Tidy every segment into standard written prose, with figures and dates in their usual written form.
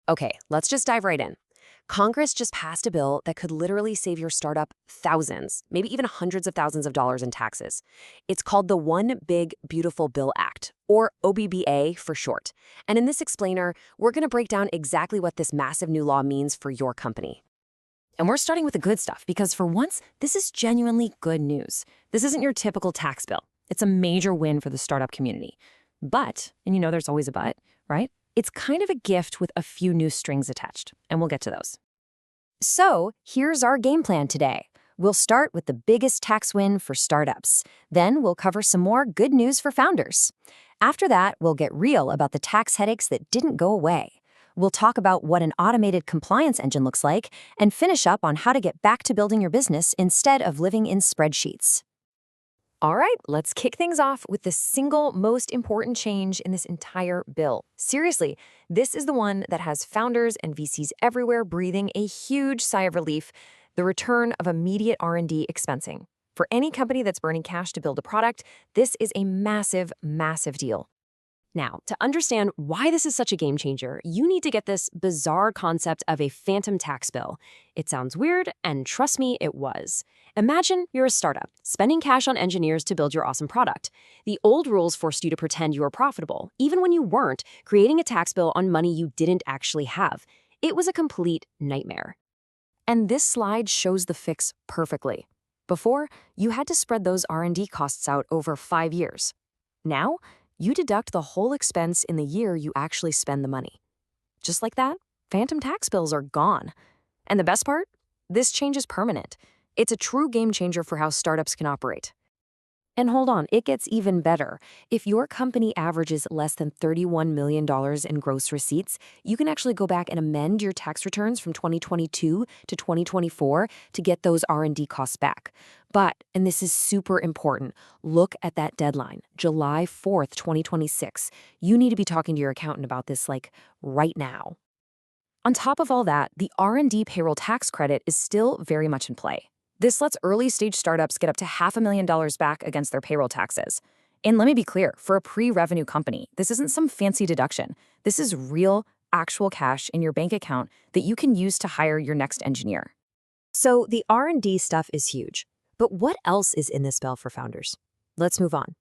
Okay, let's just dive right in. Congress just passed a bill that could literally save your startup thousands, maybe even hundreds of thousands of dollars in taxes. It's called the One Big Beautiful Bill Act, or OBBBA for short. And in this explainer, we're going to break down exactly what this massive new law means for your company. And we're starting with the good stuff because for once, this is genuinely good news. This isn't your typical tax bill. It's a major win for the startup community. But, and you know there's always a but, right? It's kind of a gift with a few new strings attached, and we'll get to those. So, here's our game plan today. We'll start with the biggest tax win for startups. Then we'll cover some more good news for founders. After that, we'll get real about the tax headaches that didn't go away. We'll talk about what an automated compliance engine looks like and finish up on how to get back to building your business instead of living in spreadsheets. All right, let's kick things off with the single most important change in this entire bill. Seriously, this is the one that has founders and VCs everywhere breathing a huge sigh of relief, the return of immediate R&D expensing. For any company that's burning cash to build a product, this is a massive, massive deal. Now, to understand why this is such a game changer, you need to get this bizarre concept of a phantom tax bill. It sounds weird, and trust me, it was. Imagine you're a startup, spending cash on engineers to build your awesome product. The old rules forced you to pretend you were profitable, even when you weren't, creating a tax bill on money you didn't actually have. It was a complete nightmare. And this slide shows the fix perfectly. Before, you had to spread those R&D costs out over 5 years. Now, you deduct the whole expense in the year you actually spend the money. Just like that, phantom tax bills are gone. And the best part? This change is permanent. It's a true game changer for how startups can operate. And hold on, it gets even better. If your company averages less than $31 million in gross receipts, you can actually go back and amend your tax returns from 2022 to 2024 to get those R&D costs back. But, and this is super important, look at that deadline, July 4th, 2026. You need to be talking to your accountant about this like right now. On top of all that, the R&D payroll tax credit is still very much in play. This lets early-stage startups get up to $500,000 back against their payroll taxes. And let me be clear, for a pre-revenue company, this isn't some fancy deduction. This is real, actual cash in your bank account that you can use to hire your next engineer. So the R&D stuff is huge. But what else is in this bill for founders? Let's move on.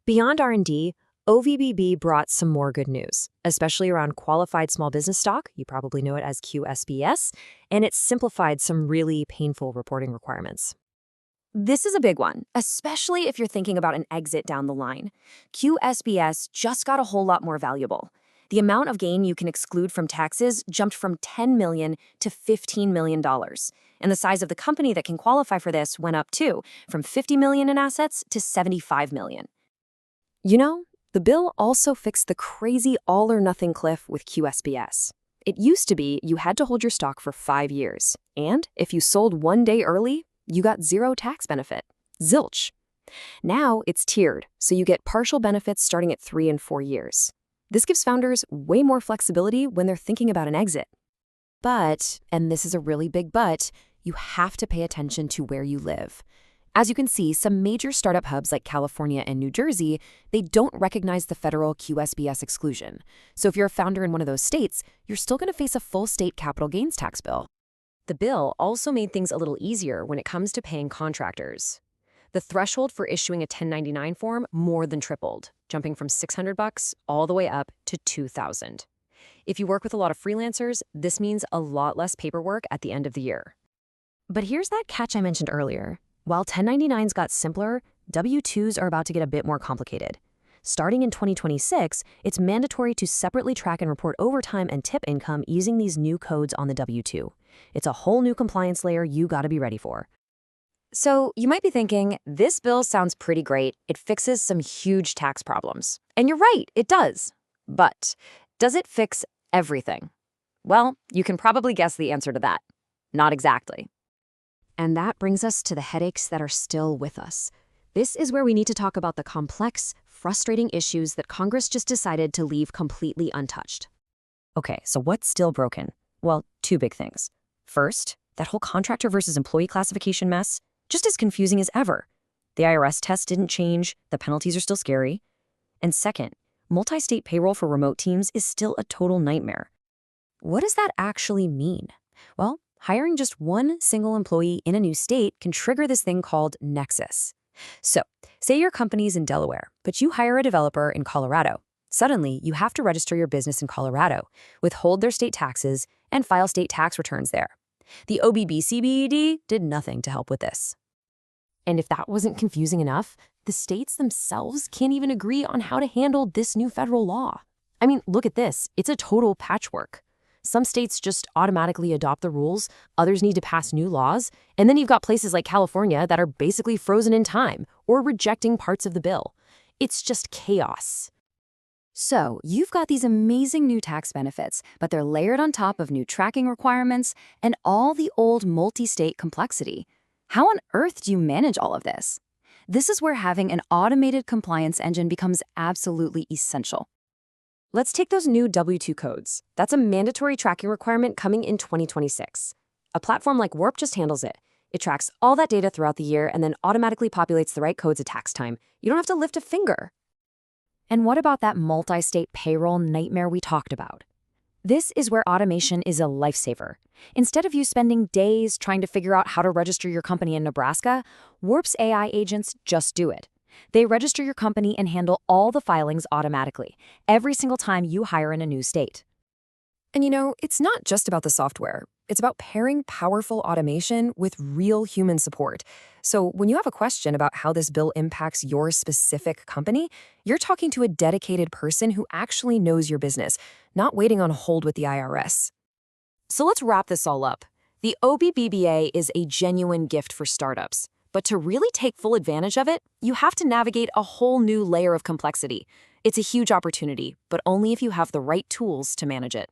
Beyond R&D, OBBBA brought some more good news, especially around qualified small business stock, you probably know it as QSBS, and it simplified some really painful reporting requirements. This is a big one, especially if you're thinking about an exit down the line. QSBS just got a whole lot more valuable. The amount of gain you can exclude from taxes jumped from $10 million to $15 million. And the size of the company that can qualify for this went up too, from $50 million in assets to $75 million. You know, the bill also fixed the crazy all-or-nothing cliff with QSBS. It used to be you had to hold your stock for 5 years, and if you sold 1 day early, you got zero tax benefit. Zilch. Now it's tiered, so you get partial benefits starting at 3 and 4 years. This gives founders way more flexibility when they're thinking about an exit. But, and this is a really big but, you have to pay attention to where you live. As you can see, some major startup hubs like California and New Jersey, they don't recognize the federal QSBS exclusion. So if you're a founder in one of those states, you're still going to face a full state capital gains tax bill. The bill also made things a little easier when it comes to paying contractors. The threshold for issuing a 1099 form more than tripled, jumping from $600 all the way up to $2,000. If you work with a lot of freelancers, this means a lot less paperwork at the end of the year. But here's that catch I mentioned earlier. While 1099s got simpler, W-2s are about to get a bit more complicated. Starting in 2026, it's mandatory to separately track and report overtime and tip income using these new codes on the W-2. It's a whole new compliance layer you gotta be ready for. So you might be thinking, this bill sounds pretty great. It fixes some huge tax problems. And you're right, it does. But does it fix everything? Well, you can probably guess the answer to that. Not exactly. And that brings us to the headaches that are still with us. This is where we need to talk about the complex, frustrating issues that Congress just decided to leave completely untouched. Okay, so what's still broken? Well, 2 big things. First, that whole contractor versus employee classification mess, just as confusing as ever. The IRS test didn't change, the penalties are still scary. And second, multi-state payroll for remote teams is still a total nightmare. what does that actually mean? Well, hiring just one single employee in a new state can trigger this thing called nexus. So, say your company's in Delaware, but you hire a developer in Colorado. Suddenly, you have to register your business in Colorado, withhold their state taxes, and file state tax returns there. The OBBBA did nothing to help with this. And if that wasn't confusing enough, the states themselves can't even agree on how to handle this new federal law. I mean, look at this. It's a total patchwork. Some states just automatically adopt the rules, others need to pass new laws, and then you've got places like California that are basically frozen in time or rejecting parts of the bill. It's just chaos. So, you've got these amazing new tax benefits, but they're layered on top of new tracking requirements and all the old multi-state complexity. How on earth do you manage all of this? This is where having an automated compliance engine becomes absolutely essential. Let's take those new W-2 codes. That's a mandatory tracking requirement coming in 2026. A platform like Warp just handles it. It tracks all that data throughout the year and then automatically populates the right codes at tax time. You don't have to lift a finger. And what about that multi-state payroll nightmare we talked about? This is where automation is a lifesaver. Instead of you spending days trying to figure out how to register your company in Nebraska, Warp's AI agents just do it. They register your company and handle all the filings automatically, every single time you hire in a new state. And it's not just about the software. It's about pairing powerful automation with real human support. So when you have a question about how this bill impacts your specific company, you're talking to a dedicated person who actually knows your business, not waiting on hold with the IRS. So let's wrap this all up. The OBBBA is a genuine gift for startups. But to really take full advantage of it, you have to navigate a whole new layer of complexity. It's a huge opportunity, but only if you have the right tools to manage it.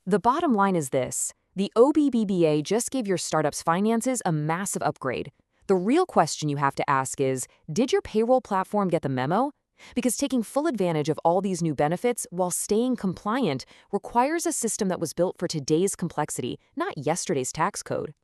The bottom line is this. The OBBBA just gave your startup's finances a massive upgrade. The real question you have to ask is, did your payroll platform get the memo? Because taking full advantage of all these new benefits while staying compliant requires a system that was built for today's complexity, not yesterday's tax code.